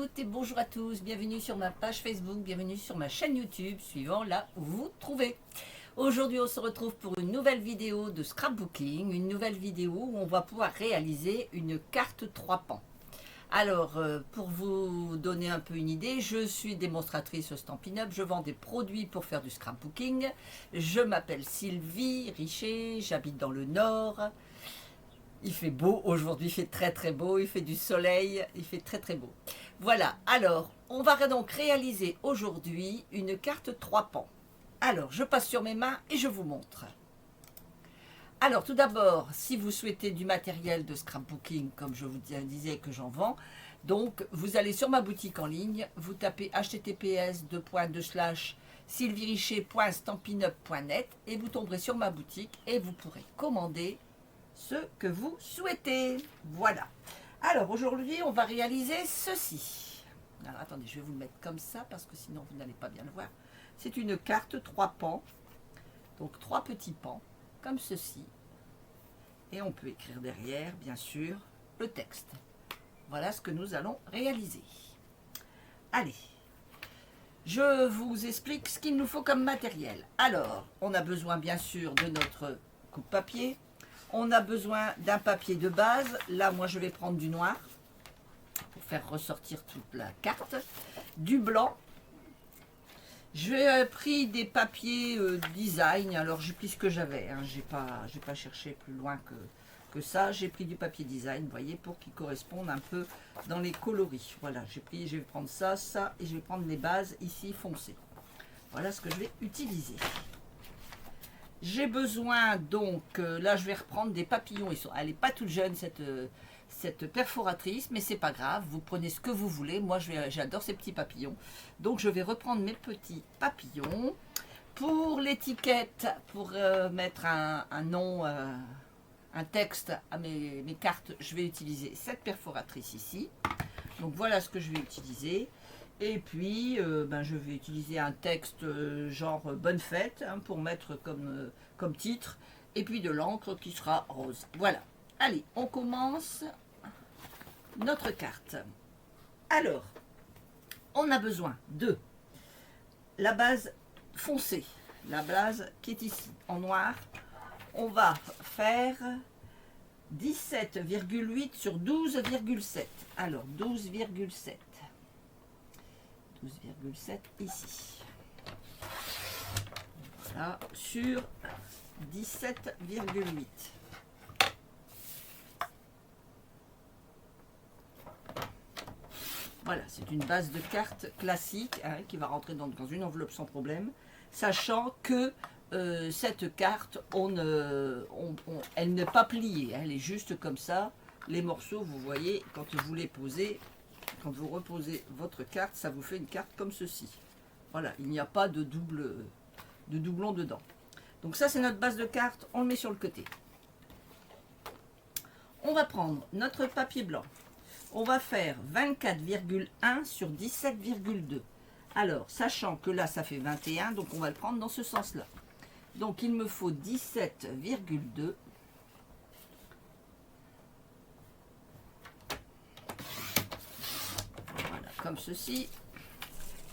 toutes et bonjour à tous, bienvenue sur ma page Facebook, bienvenue sur ma chaîne YouTube, suivant là où vous vous trouvez. Aujourd'hui on se retrouve pour une nouvelle vidéo de scrapbooking, une nouvelle vidéo où on va pouvoir réaliser une carte 3 pans. Alors pour vous donner un peu une idée, je suis démonstratrice au Stampin' Up, je vends des produits pour faire du scrapbooking, je m'appelle Sylvie Richer, j'habite dans le Nord. Il fait beau aujourd'hui, il fait très très beau, il fait du soleil, il fait très très beau. Voilà, alors on va donc réaliser aujourd'hui une carte 3 pans. Alors je passe sur mes mains et je vous montre. Alors tout d'abord, si vous souhaitez du matériel de scrapbooking, comme je vous disais que j'en vends, donc vous allez sur ma boutique en ligne, vous tapez https://sylviericher.stampinup.net et vous tomberez sur ma boutique et vous pourrez commander ce que vous souhaitez. Voilà. Alors aujourd'hui, on va réaliser ceci. Alors attendez, je vais vous le mettre comme ça parce que sinon vous n'allez pas bien le voir. C'est une carte 3 pans. Donc 3 petits pans comme ceci. Et on peut écrire derrière, bien sûr, le texte. Voilà ce que nous allons réaliser. Allez. Je vous explique ce qu'il nous faut comme matériel. Alors, on a besoin bien sûr de notre coupe-papier. On a besoin d'un papier de base. Là, moi, je vais prendre du noir pour faire ressortir toute la carte. Du blanc. J'ai pris des papiers design. Alors, j'ai pris ce que j'avais. Hein. J'ai pas cherché plus loin que ça. J'ai pris du papier design, vous voyez, pour qu'il corresponde un peu dans les coloris. Voilà, je vais prendre ça, ça, et je vais prendre les bases ici foncées. Voilà ce que je vais utiliser. J'ai besoin donc, là je vais reprendre des papillons, elle n'est pas toute jeune cette perforatrice, mais c'est pas grave, vous prenez ce que vous voulez, moi j'adore ces petits papillons. Donc je vais reprendre mes petits papillons. Pour l'étiquette, pour mettre un nom, un texte à mes cartes, je vais utiliser cette perforatrice ici. Donc voilà ce que je vais utiliser. Et puis, je vais utiliser un texte genre bonne fête hein, pour mettre comme titre. Et puis de l'encre qui sera rose. Voilà. Allez, on commence notre carte. Alors, on a besoin de la base foncée. La base qui est ici en noir. On va faire 17,8 sur 12,7. Alors, 12,7. 12,7 ici. Voilà, sur 17,8. Voilà, c'est une base de carte classique hein, qui va rentrer dans une enveloppe sans problème, sachant que cette carte, elle n'est pas pliée, hein, elle est juste comme ça. Les morceaux, vous voyez, quand vous les posez, quand vous reposez votre carte, ça vous fait une carte comme ceci. Voilà, il n'y a pas de doublon dedans. Donc ça, c'est notre base de carte. On le met sur le côté. On va prendre notre papier blanc. On va faire 24,1 sur 17,2. Alors, sachant que là, ça fait 21, donc on va le prendre dans ce sens-là. Donc, il me faut 17,2. Comme ceci.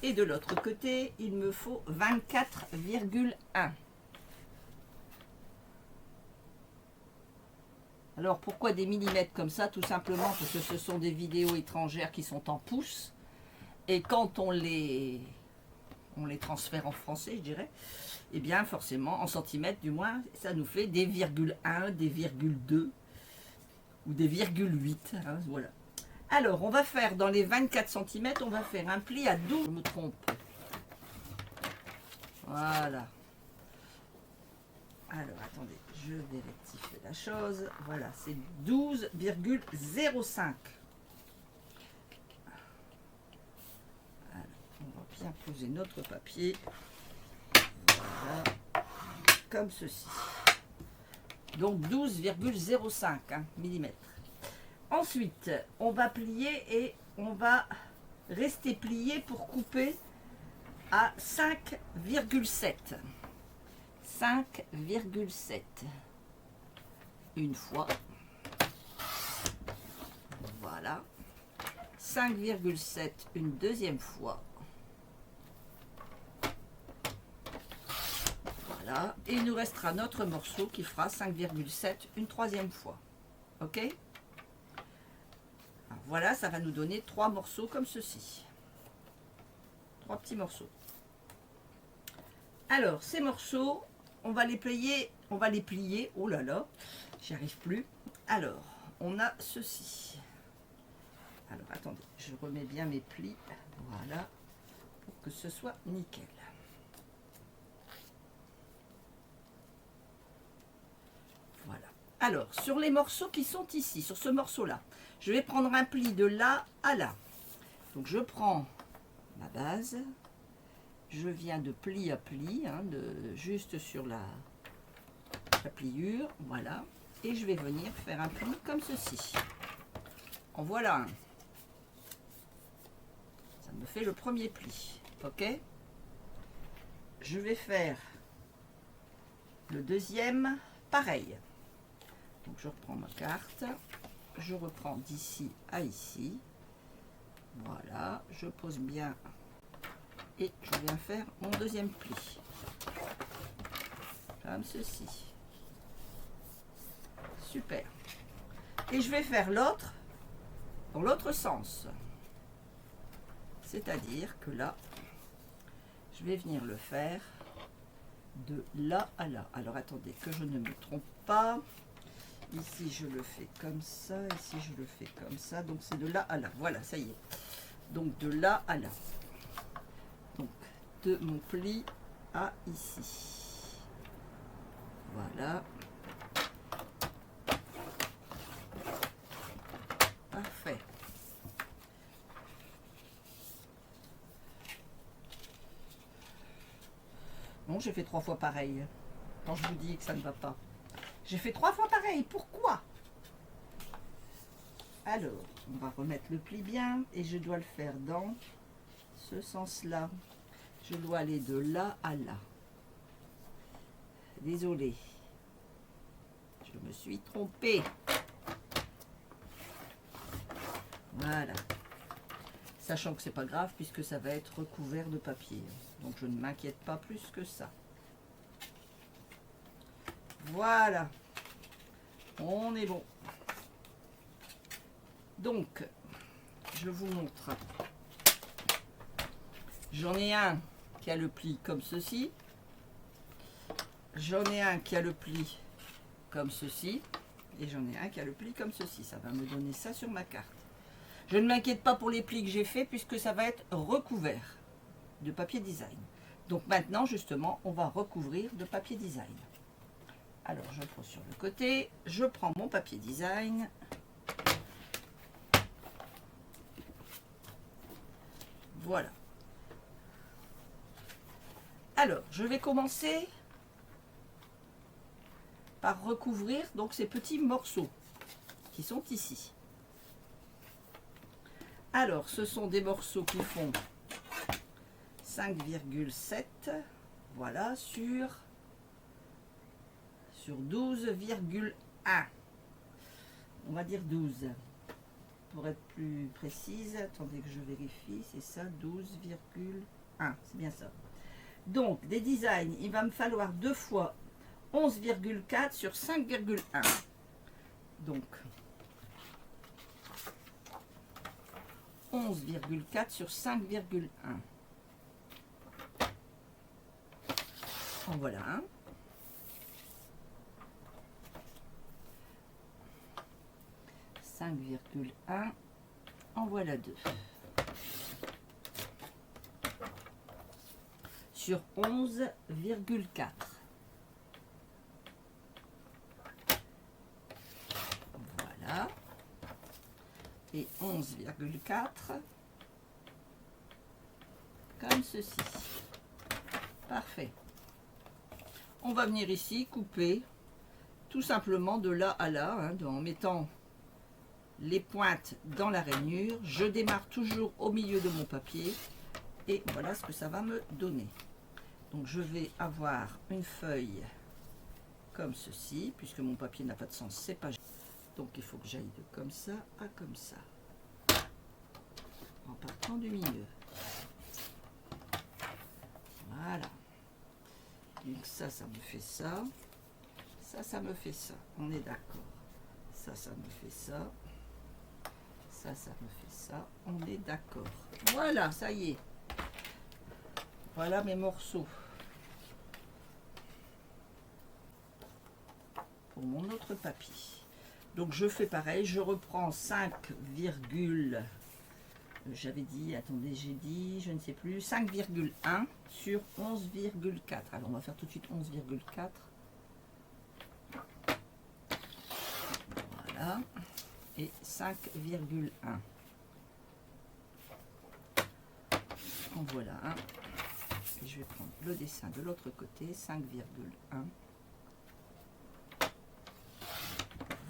Et de l'autre côté, il me faut 24,1. Alors, pourquoi des millimètres comme ça? Tout simplement parce que ce sont des vidéos étrangères qui sont en pouces. Et quand on les transfère en français, je dirais, eh bien, forcément, en centimètres du moins, ça nous fait des virgule 1, des virgule 2 ou des virgule 8. Hein, voilà. Alors, on va faire dans les 24 cm, on va faire un pli à 12. Je me trompe. Voilà. Alors, attendez, je vais rectifier la chose. Voilà, c'est 12,05. On va bien poser notre papier. Voilà. Comme ceci. Donc, 12,05 mm. Ensuite, on va plier et on va rester plié pour couper à 5,7. 5,7. Une fois. Voilà. 5,7 une deuxième fois. Voilà. Et il nous restera notre morceau qui fera 5,7 une troisième fois. Ok? Alors voilà, ça va nous donner 3 morceaux comme ceci. 3 petits morceaux. Alors, ces morceaux, on va les plier. Oh là là, j'y arrive plus. Alors, on a ceci. Alors, attendez, je remets bien mes plis. Voilà, pour que ce soit nickel. Voilà. Alors, sur les morceaux qui sont ici, sur ce morceau-là, je vais prendre un pli de là à là. Donc, je prends ma base. Je viens de pli à pli, hein, juste sur la pliure, voilà. Et je vais venir faire un pli comme ceci. En voilà un. Ça me fait le premier pli, ok? Je vais faire le deuxième, pareil. Donc je reprends ma carte, je reprends d'ici à ici. Voilà, je pose bien et je viens faire mon deuxième pli. Comme ceci. Super. Et je vais faire l'autre dans l'autre sens. C'est-à-dire que là, je vais venir le faire de là à là. Alors attendez que je ne me trompe pas. Ici je le fais comme ça, ici je le fais comme ça. Donc c'est de là à là. Voilà, ça y est. Donc de là à là. Donc de mon pli à ici. Voilà. Parfait. Bon, j'ai fait 3 fois pareil. Quand je vous dis que ça ne va pas. J'ai fait 3 fois pareil. Pourquoi? Alors, on va remettre le pli bien. Et je dois le faire dans ce sens-là. Je dois aller de là à là. Désolée. Je me suis trompée. Voilà. Sachant que c'est pas grave puisque ça va être recouvert de papier. Donc je ne m'inquiète pas plus que ça. Voilà. On est bon. Donc, je vous montre. J'en ai un qui a le pli comme ceci. J'en ai un qui a le pli comme ceci. Et j'en ai un qui a le pli comme ceci. Ça va me donner ça sur ma carte. Je ne m'inquiète pas pour les plis que j'ai faits puisque ça va être recouvert de papier design. Donc maintenant, justement, on va recouvrir de papier design. Alors, je prends sur le côté. Je prends mon papier design. Voilà. Alors, je vais commencer par recouvrir donc ces petits morceaux qui sont ici. Alors, ce sont des morceaux qui font 5,7, voilà, sur 12,1. On va dire 12. Pour être plus précise, attendez que je vérifie, c'est ça, 12,1, c'est bien ça. Donc, des designs, il va me falloir 2 fois 11,4 sur 5,1. Donc, 11,4 sur 5,1. En voilà un. « 5,1 » en voilà 2. Sur 11,4. Voilà. Et 11,4 comme ceci. Parfait. On va venir ici couper tout simplement de là à là, hein, en mettant les pointes dans la rainure. Je démarre toujours au milieu de mon papier et voilà ce que ça va me donner. Donc je vais avoir une feuille comme ceci, puisque mon papier n'a pas de sens, c'est pas. Donc il faut que j'aille de comme ça à comme ça. prends du milieu. Voilà. Donc ça me fait ça. Ça me fait ça. On est d'accord. Ça me fait ça. Ça me fait ça. On est d'accord. Voilà, ça y est. Voilà mes morceaux. Pour mon autre papier. Donc je fais pareil. Je reprends 5, j'avais dit, attendez, j'ai dit, je ne sais plus, 5,1 sur 11,4. Alors on va faire tout de suite 11,4. Voilà. Et 5,1. En voilà un. Et je vais prendre le dessin de l'autre côté, 5,1.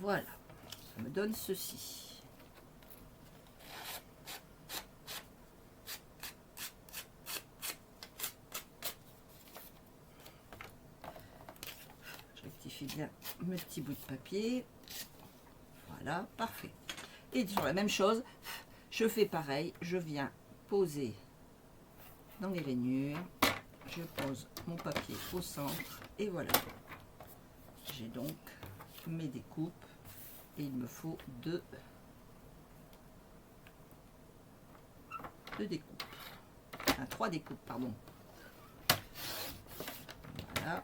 Voilà. Ça me donne ceci. Bien mes petits bouts de papier. Voilà, parfait. Et sur la même chose, je fais pareil. Je viens poser dans les rainures. Je pose mon papier au centre. Et voilà. J'ai donc mes découpes. Et il me faut deux découpes. Enfin, 3 découpes, pardon. Voilà.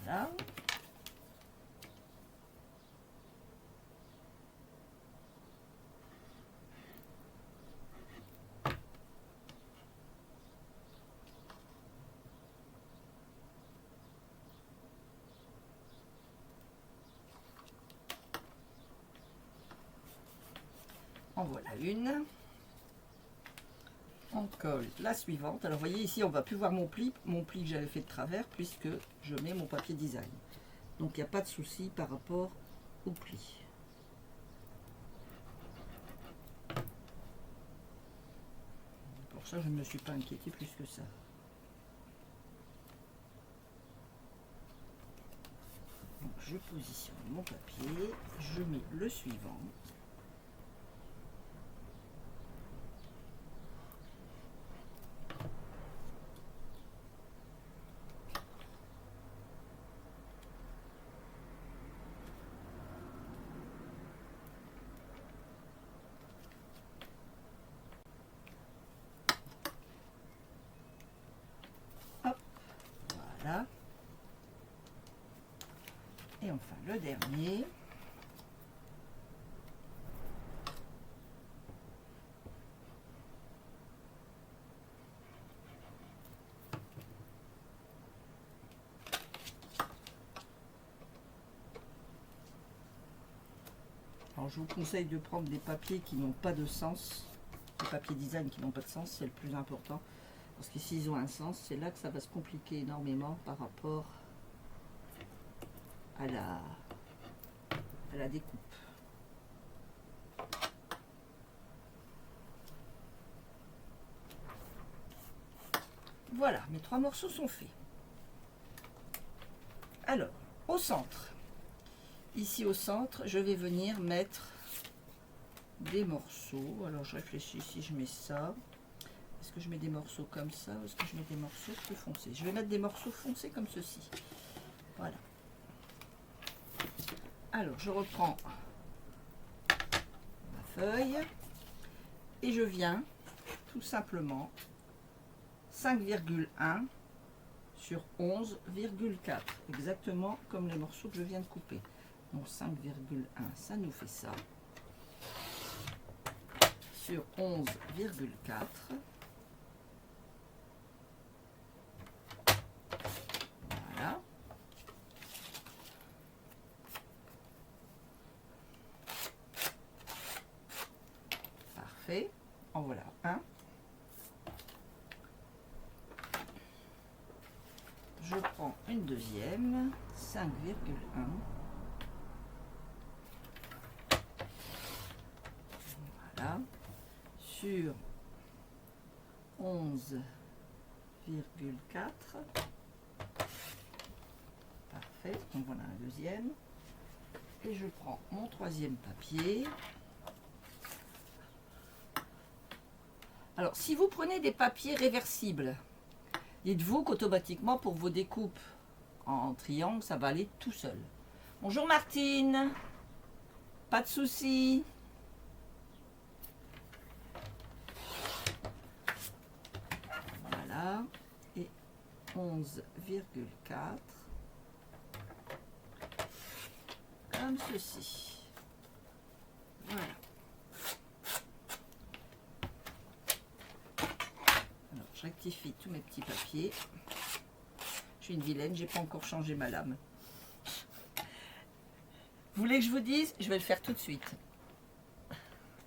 Voilà. En voilà une. On colle la suivante. Alors vous voyez ici on va plus voir mon pli que j'avais fait de travers puisque je mets mon papier design. Donc il n'y a pas de souci par rapport au pli. Pour ça je ne me suis pas inquiétée plus que ça. Donc, je positionne mon papier, je mets le suivant. Voilà. Et enfin le dernier. Alors je vous conseille de prendre des papiers qui n'ont pas de sens. Les papiers design qui n'ont pas de sens, c'est le plus important. Parce que s'ils ont un sens, c'est là que ça va se compliquer énormément par rapport à la découpe. Voilà, mes 3 morceaux sont faits. Alors, au centre, ici au centre, je vais venir mettre des morceaux. Alors je réfléchis si je mets ça. Est-ce que je mets des morceaux comme ça ou est-ce que je mets des morceaux plus foncés? Je vais mettre des morceaux foncés comme ceci. Voilà. Alors je reprends ma feuille et je viens tout simplement 5,1 sur 11,4, exactement comme les morceaux que je viens de couper. Donc 5,1, ça nous fait ça. Sur 11,4. Voilà. Parfait. En voilà un. Je prends une deuxième, 5,1. sur 11,4. Parfait, donc voilà un deuxième. Et je prends mon troisième papier. Alors, si vous prenez des papiers réversibles, dites-vous qu'automatiquement, pour vos découpes en triangle, ça va aller tout seul. Bonjour Martine, pas de souci. Voilà, et 11,4. Comme ceci. Voilà. Alors, je rectifie tous mes petits papiers. Je suis une vilaine, j'ai pas encore changé ma lame. Vous voulez que je vous dise? Je vais le faire tout de suite.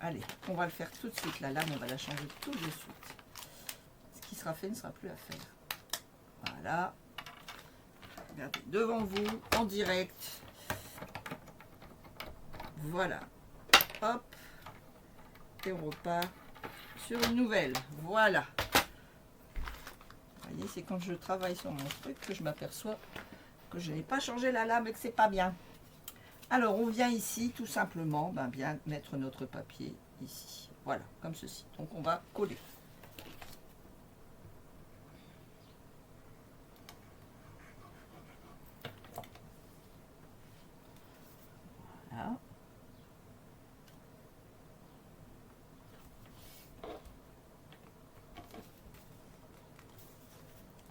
Allez, on va le faire tout de suite. La lame, on va la changer tout de suite. Ce qui sera fait ne sera plus à faire. Voilà. Regardez, devant vous, en direct. Voilà. Hop. Et on repart sur une nouvelle. Voilà. Vous voyez, c'est quand je travaille sur mon truc que je m'aperçois que je n'ai pas changé la lame et que c'est pas bien. Alors, on vient ici, tout simplement, bien mettre notre papier ici. Voilà, comme ceci. Donc, on va coller. Voilà.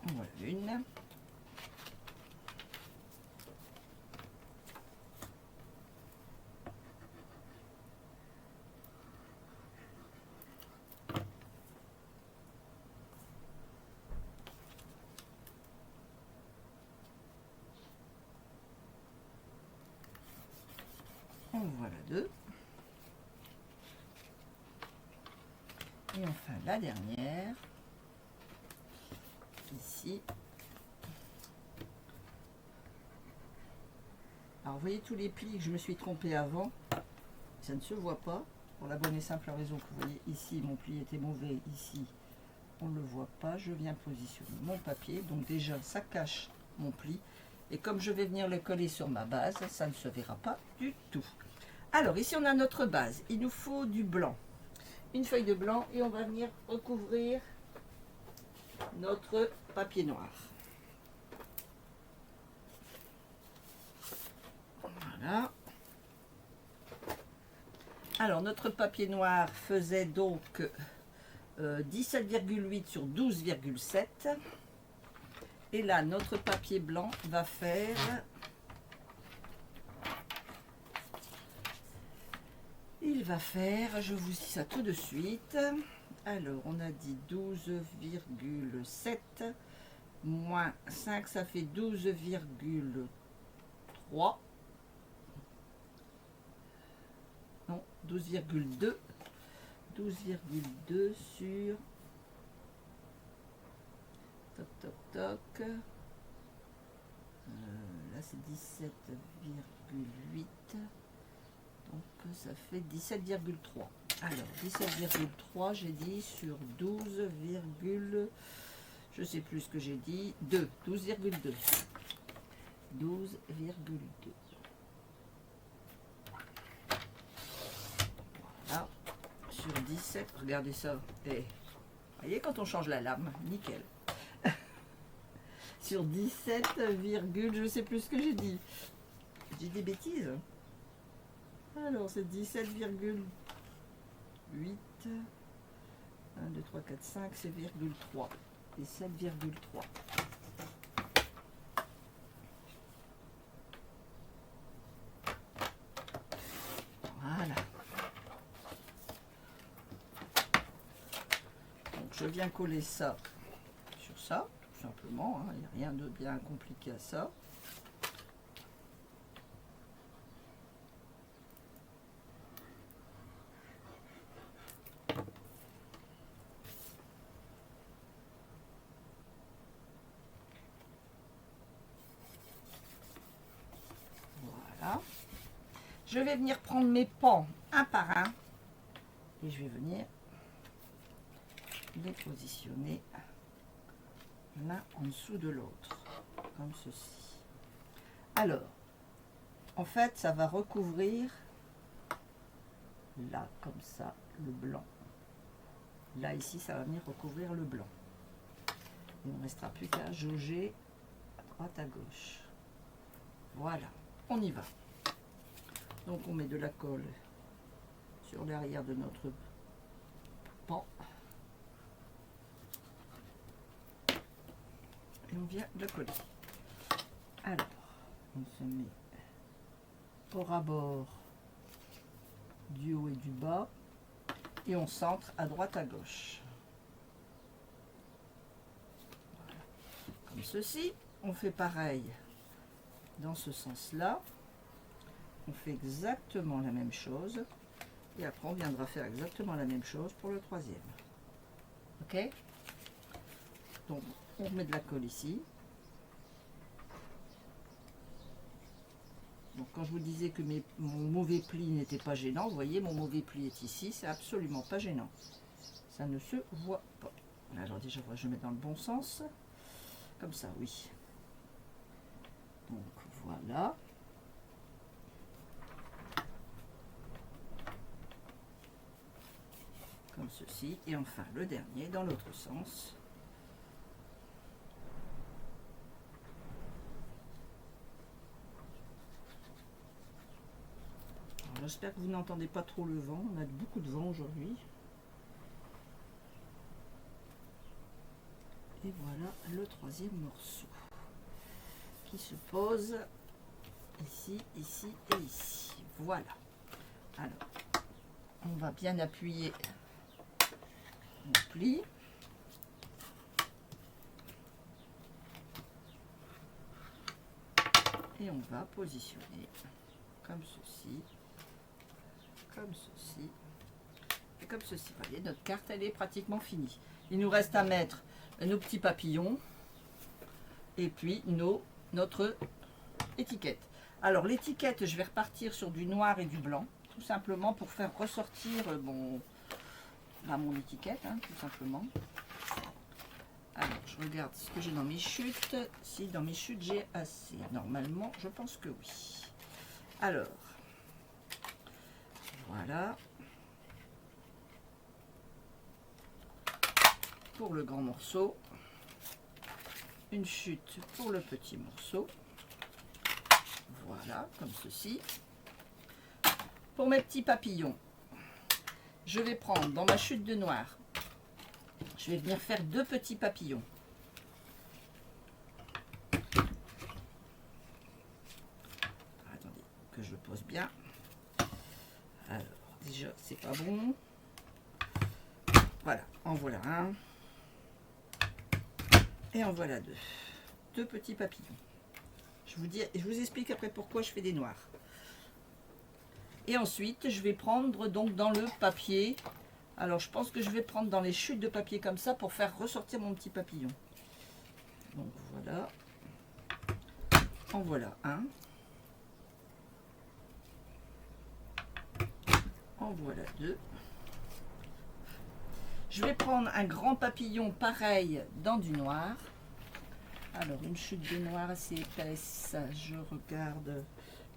Voilà une. En voilà deux. Et enfin la dernière. Ici. Alors vous voyez tous les plis que je me suis trompée avant. Ça ne se voit pas. Pour la bonne et simple raison que vous voyez ici, mon pli était mauvais. Ici, on ne le voit pas. Je viens positionner mon papier. Donc déjà, ça cache mon pli. Et comme je vais venir le coller sur ma base, ça ne se verra pas du tout. Alors ici, on a notre base. Il nous faut du blanc. Une feuille de blanc et on va venir recouvrir notre papier noir. Voilà. Alors notre papier noir faisait donc 17,8 sur 12,7. Et là, notre papier blanc va faire... Il va faire, je vous dis ça tout de suite. Alors, on a dit 12,7 moins 5, ça fait 12,3. Non, 12,2. 12,2 sur... Toc, toc, toc. Là, c'est 17,8. Donc ça fait 17,3. Alors 17,3 j'ai dit sur 12, je sais plus ce que j'ai dit, 2, 12,2. 12,2. Voilà. Sur 17, regardez ça. Et, vous voyez quand on change la lame, nickel. Sur 17, je sais plus ce que j'ai dit. J'ai des bêtises. Alors, c'est 17,8. 1, 2, 3, 4, 5, c'est 0,3. Et 7,3. Voilà. Donc, je viens coller ça sur ça, tout simplement. Il n'y a rien de bien compliqué à ça. Je vais venir prendre mes pans un par un et je vais venir les positionner l'un en dessous de l'autre, comme ceci. Alors, en fait, ça va recouvrir là, comme ça, le blanc. Là, ici, ça va venir recouvrir le blanc. Il ne restera plus qu'à jauger à droite, à gauche. Voilà, on y va. Donc, on met de la colle sur l'arrière de notre pan. Et on vient le coller. Alors, on se met au ras-bord du haut et du bas et on centre à droite à gauche. Voilà. Comme ceci, on fait pareil dans ce sens-là. On fait exactement la même chose et après on viendra faire exactement la même chose pour le troisième. Ok? Donc on met de la colle ici. Donc quand je vous disais que mon mauvais pli n'était pas gênant, vous voyez, mon mauvais pli est ici, c'est absolument pas gênant. Ça ne se voit pas. Alors déjà, je mets dans le bon sens. Comme ça, oui. Donc voilà. Comme ceci. Et enfin le dernier dans l'autre sens. J'espère que vous n'entendez pas trop le vent. On a beaucoup de vent aujourd'hui. Et voilà le troisième morceau qui se pose ici, ici et ici. Voilà. Alors, on va bien appuyer le pli. Et on va positionner comme ceci. Comme ceci et comme ceci. Vous voyez, notre carte elle est pratiquement finie. Il nous reste à mettre nos petits papillons et puis notre étiquette. Alors l'étiquette, je vais repartir sur du noir et du blanc, tout simplement pour faire ressortir mon étiquette, hein, tout simplement. Alors je regarde ce que j'ai dans mes chutes. Si dans mes chutes j'ai assez, normalement je pense que oui. Alors voilà pour le grand morceau, une chute pour le petit morceau, voilà comme ceci. Pour mes petits papillons, je vais prendre dans ma chute de noir, je vais venir faire 2 petits papillons. Attendez que je le pose bien. Alors déjà c'est pas bon. Voilà, en voilà un. Et en voilà 2. 2 petits papillons. Je vous explique après pourquoi je fais des noirs. Et ensuite, je vais prendre donc dans le papier. Alors, je pense que je vais prendre dans les chutes de papier comme ça pour faire ressortir mon petit papillon. Donc voilà. En voilà un. En voilà 2. Je vais prendre un grand papillon pareil dans du noir. Alors une chute de noir assez épaisse, je regarde,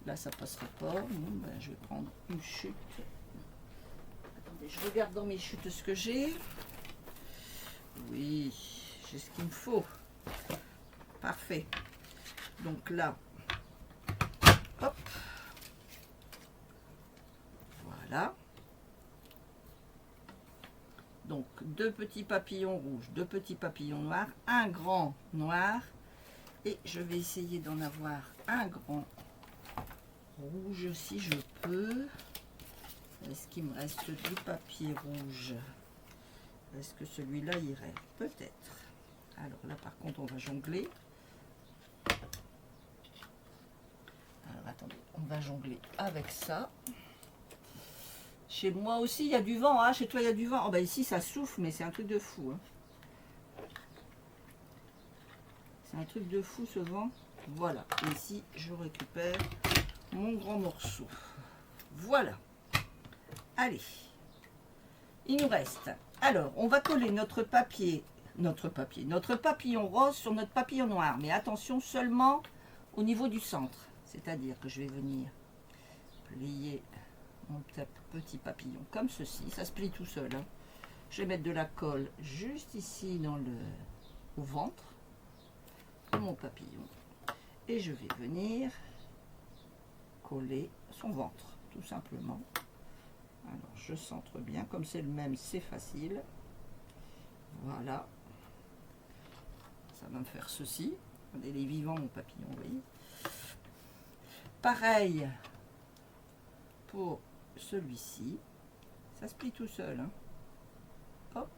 là ça passera pas. Bon, ben, je vais prendre une chute. Attendez, je regarde dans mes chutes ce que j'ai. Oui, j'ai ce qu'il me faut. Parfait. Donc là, hop. Voilà. Donc 2 petits papillons rouges, 2 petits papillons noirs, un grand noir et je vais essayer d'en avoir un grand rouge si je peux. Est-ce qu'il me reste du papier rouge? Est-ce que celui-là irait? Peut-être. Alors là par contre on va jongler. Alors attendez, on va jongler avec ça. Chez moi aussi, il y a du vent. Hein. Chez toi, il y a du vent. Oh, bah ici, ça souffle, mais c'est un truc de fou. Hein. C'est un truc de fou, ce vent. Voilà. Et ici, je récupère mon grand morceau. Voilà. Allez. Il nous reste Alors, on va coller notre papillon rose sur notre papillon noir. Mais attention seulement au niveau du centre. C'est-à-dire que je vais venir plier mon petit papillon comme ceci. Ça se plie tout seul. Hein. Je vais mettre de la colle juste ici au ventre de mon papillon. Et je vais venir coller son ventre, tout simplement. Alors, je centre bien. Comme c'est le même, c'est facile. Voilà. Ça va me faire ceci. Regardez, il est vivant, mon papillon, vous voyez. Pareil pour celui-ci. Ça se plie tout seul. Hein. Hop.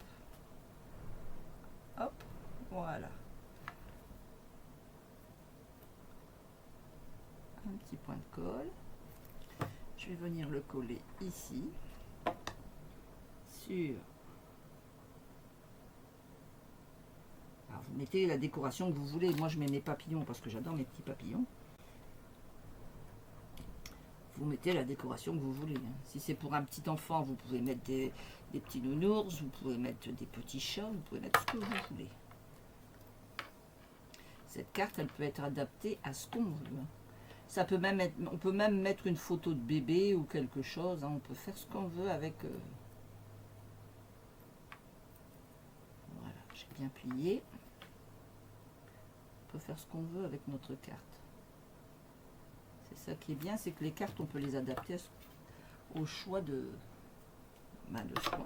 Hop. Voilà. Un petit point de colle. Je vais venir le coller ici. Sur. Alors, vous mettez la décoration que vous voulez. Moi, je mets mes papillons parce que j'adore mes petits papillons. Vous mettez la décoration que vous voulez. Si c'est pour un petit enfant, vous pouvez mettre des petits nounours, vous pouvez mettre des petits chats, vous pouvez mettre ce que vous voulez. Cette carte, elle peut être adaptée à ce qu'on veut. Ça peut même être, on peut même mettre une photo de bébé ou quelque chose. Hein. On peut faire ce qu'on veut avec. Voilà, j'ai bien plié. On peut faire ce qu'on veut avec notre carte. C'est ça qui est bien, c'est que les cartes, on peut les adapter au choix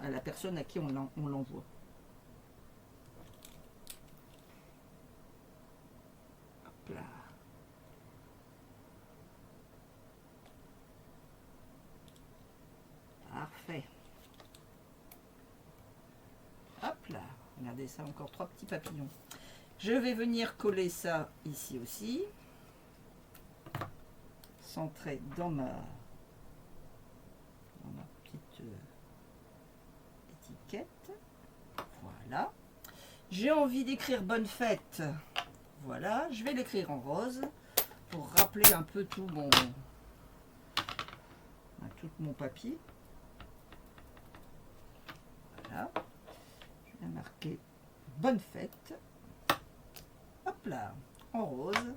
à la personne à qui on l'envoie. Hop là. Parfait. Hop là. Regardez ça, encore 3 petits papillons. Je vais venir coller ça ici aussi. Centré dans ma petite étiquette. Voilà. J'ai envie d'écrire bonne fête. Voilà. Je vais l'écrire en rose pour rappeler un peu tout mon papier. Voilà. Je vais marquer bonne fête. Hop là. En rose.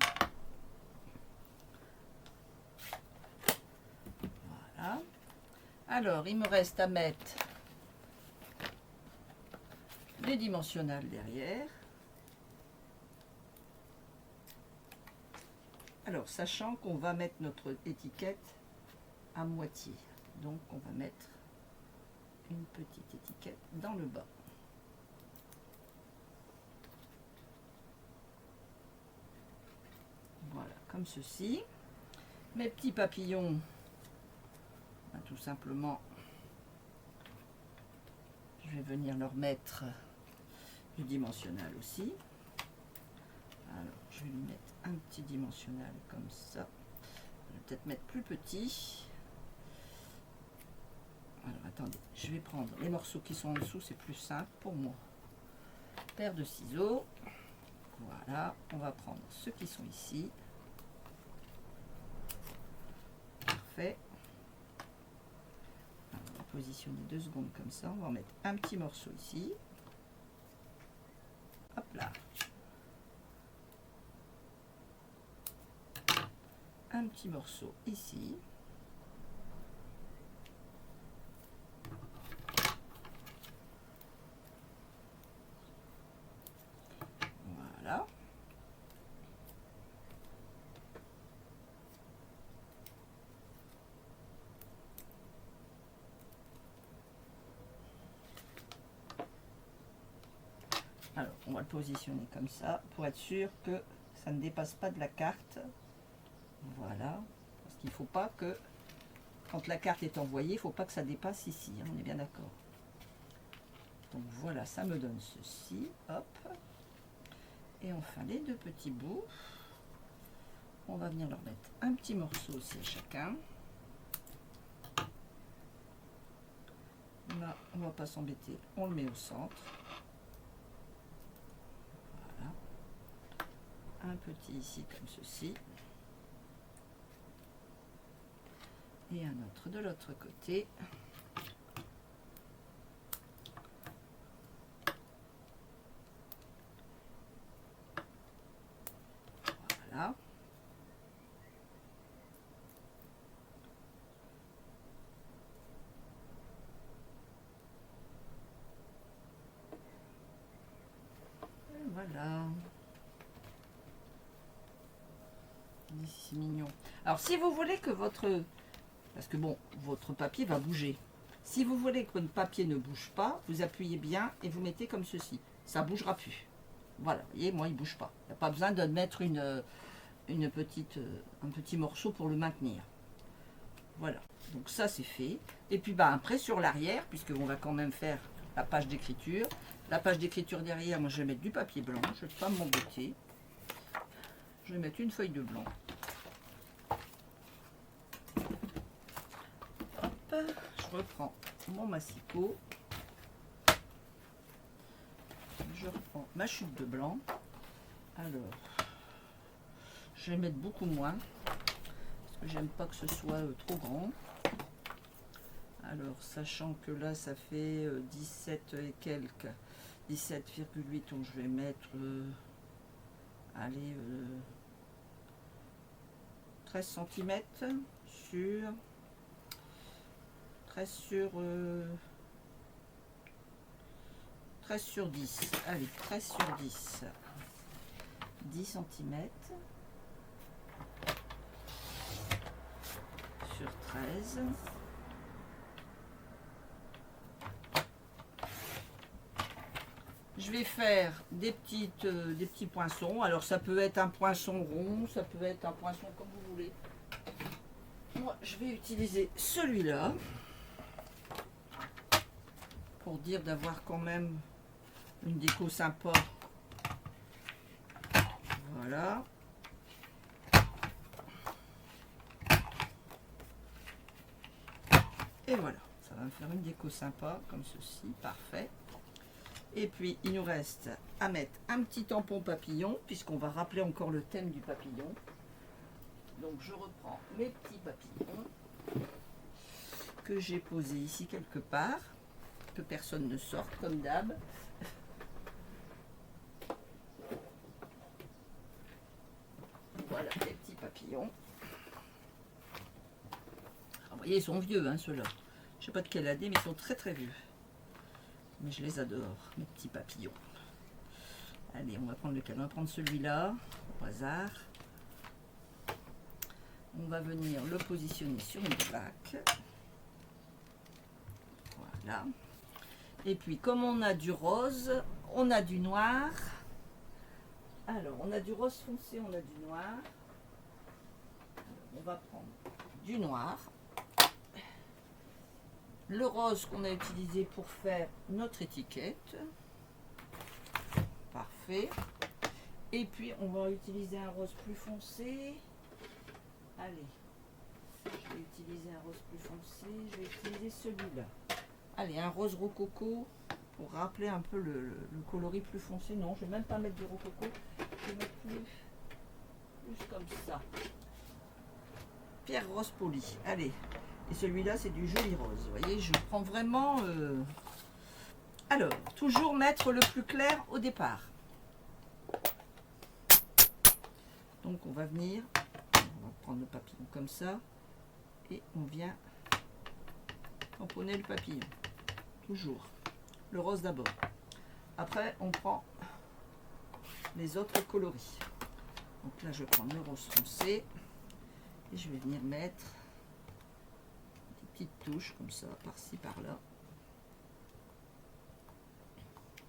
Voilà. Alors, il me reste à mettre les dimensionnels derrière. Alors, sachant qu'on va mettre notre étiquette à moitié. Donc, on va mettre une petite étiquette dans le bas. Voilà, comme ceci. Mes petits papillons, tout simplement, je vais venir leur mettre le dimensionnel aussi. Alors, je vais lui mettre un petit dimensionnel comme ça. Je vais peut-être mettre plus petit. Alors, attendez, je vais prendre les morceaux qui sont en dessous, c'est plus simple pour moi. Paire de ciseaux. Voilà, on va prendre ceux qui sont ici. Parfait. Alors, on va positionner 2 secondes comme ça. On va en mettre un petit morceau ici. Hop là. Un petit morceau ici. Voilà. Alors, on va le positionner comme ça pour être sûr que ça ne dépasse pas de la carte. Voilà. Parce qu'il ne faut pas que, quand la carte est envoyée, il ne faut pas que ça dépasse ici. Hein, on est bien d'accord. Donc voilà, ça me donne ceci. Hop. Et enfin, les 2 petits bouts. On va venir leur mettre un petit morceau aussi à chacun. Là, on ne va pas s'embêter. On le met au centre. Un petit ici comme ceci et un autre de l'autre côté. c'est mignon. Alors, si vous voulez que votre... Parce que bon, votre papier va bouger. Si vous voulez que votre papier ne bouge pas, vous appuyez bien et vous mettez comme ceci. Ça ne bougera plus. Voilà, vous voyez, moi, il ne bouge pas. Il n'y a pas besoin de mettre un petit morceau pour le maintenir. Voilà, donc ça, c'est fait. Et puis, bah, après, sur l'arrière, puisqu'on va quand même faire la page d'écriture. La page d'écriture derrière, moi, je vais mettre du papier blanc. Je ne vais pas m'embêter. Je vais mettre une feuille de blanc. Hop, je reprends mon massicot. Je reprends ma chute de blanc. Alors, je vais mettre beaucoup moins. Parce que j'aime pas que ce soit trop grand. Alors, sachant que là, ça fait 17 et quelques. 17,8, donc je vais mettre... allez... 13 cm sur 13 sur 10. Allez, 13 sur 10. 10 cm sur 13. Je vais faire des petits poinçons. Alors ça peut être un poinçon rond, ça peut être un poinçon comme vous voulez. Moi, je vais utiliser celui-là pour dire d'avoir quand même une déco sympa. Voilà. Et voilà, ça va me faire une déco sympa comme ceci, parfait. Et puis, il nous reste à mettre un petit tampon papillon, puisqu'on va rappeler encore le thème du papillon. Donc, je reprends mes petits papillons que j'ai posés ici quelque part, que personne ne sorte, comme d'hab. Voilà, les petits papillons. Alors, vous voyez, ils sont vieux, hein, ceux-là. Je ne sais pas de quelle année, mais ils sont très très vieux. Mais je les adore, mes petits papillons. Allez, on va prendre lequel? On va prendre celui-là, au hasard. On va venir le positionner sur une plaque. Voilà. Et puis, comme on a du rose, on a du noir. Alors, on a du rose foncé, on a du noir. Alors, on va prendre du noir. Le rose qu'on a utilisé pour faire notre étiquette. Parfait. Et puis, on va utiliser un rose plus foncé. Allez, je vais utiliser un rose plus foncé. Je vais utiliser celui-là. Allez, un rose rococo pour rappeler un peu le coloris plus foncé. Non, je ne vais même pas mettre du rococo. Je vais mettre plus comme ça. Pierre rose poli. Allez. Et celui-là, c'est du joli rose. Vous voyez, je prends vraiment... Alors, toujours mettre le plus clair au départ. Donc, on va venir... On va prendre le papillon comme ça. Et on vient tamponner le papillon. Toujours. Le rose d'abord. Après, on prend les autres coloris. Donc là, je prends le rose foncé. Et je vais venir mettre... petites touches comme ça, par-ci, par-là.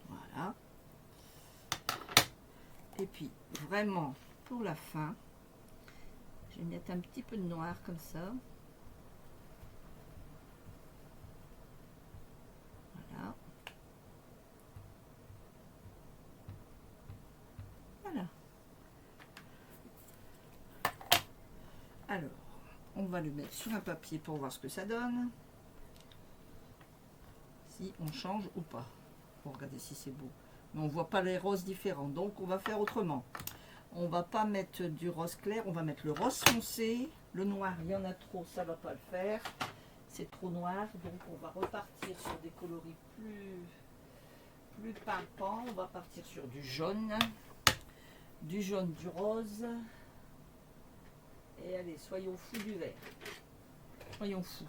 Voilà. Et puis, vraiment, pour la fin, je vais mettre un petit peu de noir comme ça. Voilà. Voilà. Alors, on va le mettre sur un papier pour voir ce que ça donne. Si on change ou pas. Pour regarder si c'est beau. Mais on ne voit pas les roses différents. Donc on va faire autrement. On va pas mettre du rose clair. On va mettre le rose foncé. Le noir, il y en a trop. Ça ne va pas le faire. C'est trop noir. Donc on va repartir sur des coloris plus pimpants. On va partir sur du jaune. Du jaune, du rose. Et allez, soyons fous du vert. Soyons fous.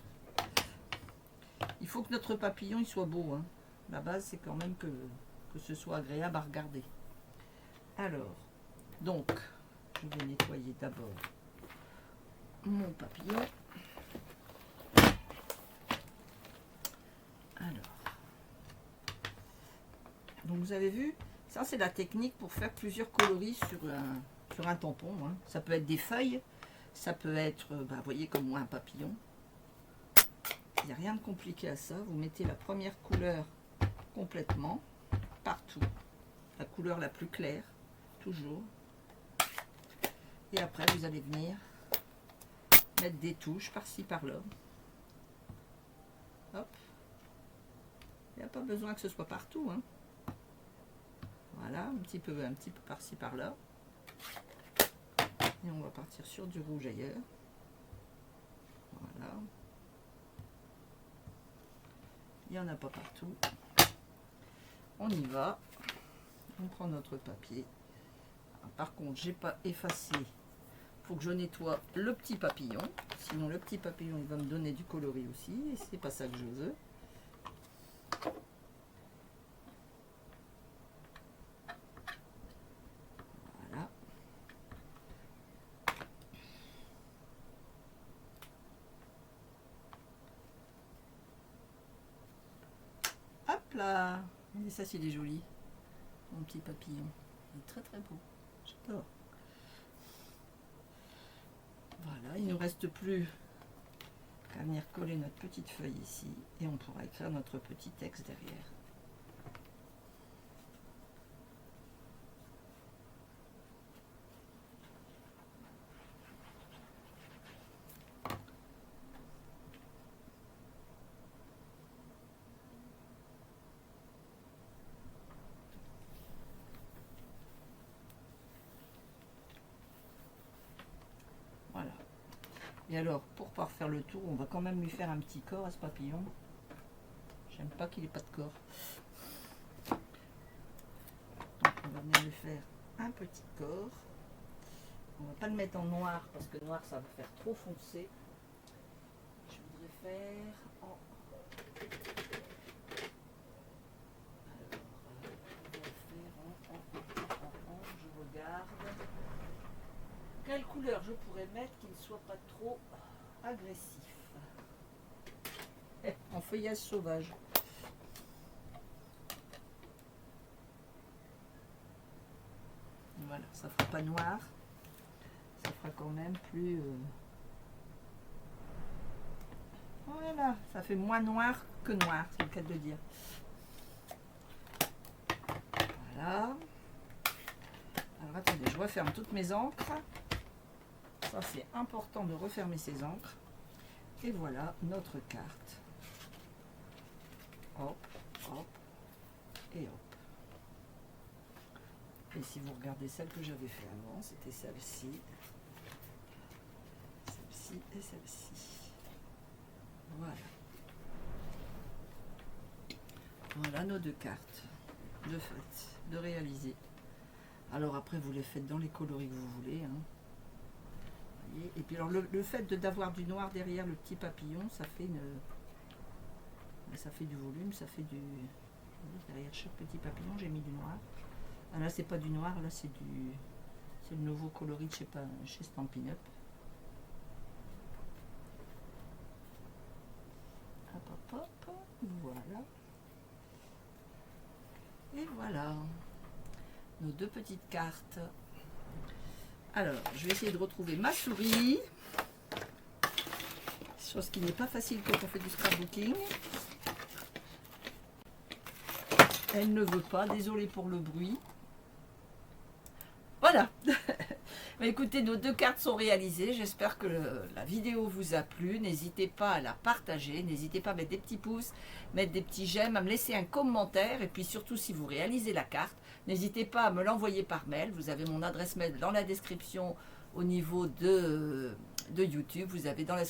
Il faut que notre papillon il soit beau. Hein. La base, c'est quand même que ce soit agréable à regarder. Alors, donc, je vais nettoyer d'abord mon papillon. Alors, donc vous avez vu, ça c'est la technique pour faire plusieurs coloris sur un tampon. Hein. Ça peut être des feuilles, ça peut être, vous voyez comme moi, un papillon. Il n'y a rien de compliqué à ça. Vous mettez la première couleur complètement, partout. La couleur la plus claire, toujours. Et après, vous allez venir mettre des touches par-ci, par-là. Hop. Il n'y a pas besoin que ce soit partout. Hein. Voilà, un petit peu par-ci, par-là. Et on va partir sur du rouge ailleurs. Voilà. Il n'y en a pas partout. On y va. On prend notre papier. Alors, par contre, j'ai pas effacé. Il faut que je nettoie le petit papillon. Sinon, le petit papillon, il va me donner du coloris aussi. Et c'est pas ça que je veux. Voilà. Hop là. Et ça, c'est joli. Mon petit papillon. Il est très très beau. J'adore. Voilà, il ne nous reste plus qu'à venir coller notre petite feuille ici et on pourra écrire notre petit texte derrière. Voilà. Et alors, pour pas refaire le tour, on va quand même lui faire un petit corps à ce papillon. J'aime pas qu'il ait pas de corps. Donc, on va venir lui faire un petit corps. On va pas le mettre en noir parce que noir ça va faire trop foncé. Je voudrais faire en... Je regarde. Quelle couleur je pourrais mettre qui ne soit pas trop agressif. En feuillage sauvage. Voilà, ça fera pas noir. Ça fera quand même plus... Voilà, ça fait moins noir que noir, c'est le cas de le dire. Voilà. Alors attendez, je referme toutes mes encres. Ça c'est important de refermer ces encres. Et voilà notre carte. Hop, hop et hop. Et si vous regardez celle que j'avais fait avant, c'était celle-ci. Celle-ci et celle-ci. Voilà. Voilà nos deux cartes de fait, de réaliser. Alors après, vous les faites dans les coloris que vous voulez. Hein. Voyez. Et puis alors le fait d'avoir du noir derrière le petit papillon, ça fait du volume, ça fait du... Derrière chaque petit papillon, j'ai mis du noir. Ah, là, c'est pas du noir, là, c'est le nouveau coloris de chez Stampin' Up. Hop, hop, hop, voilà. Et voilà nos deux petites cartes. Alors, je vais essayer de retrouver ma souris. Chose qui n'est pas facile quand on fait du scrapbooking. Elle ne veut pas, désolée pour le bruit. Voilà. Écoutez, nos deux cartes sont réalisées. J'espère que la vidéo vous a plu. N'hésitez pas à la partager. N'hésitez pas à mettre des petits pouces, mettre des petits j'aime, à me laisser un commentaire. Et puis surtout, si vous réalisez la carte, n'hésitez pas à me l'envoyer par mail. Vous avez mon adresse mail dans la description au niveau de YouTube. Vous avez dans la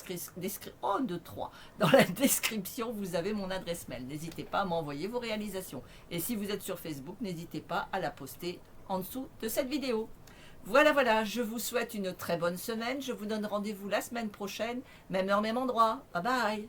description, vous avez mon adresse mail. N'hésitez pas à m'envoyer vos réalisations. Et si vous êtes sur Facebook, n'hésitez pas à la poster en dessous de cette vidéo. Voilà, voilà, je vous souhaite une très bonne semaine. Je vous donne rendez-vous la semaine prochaine, même heure, même endroit. Bye bye.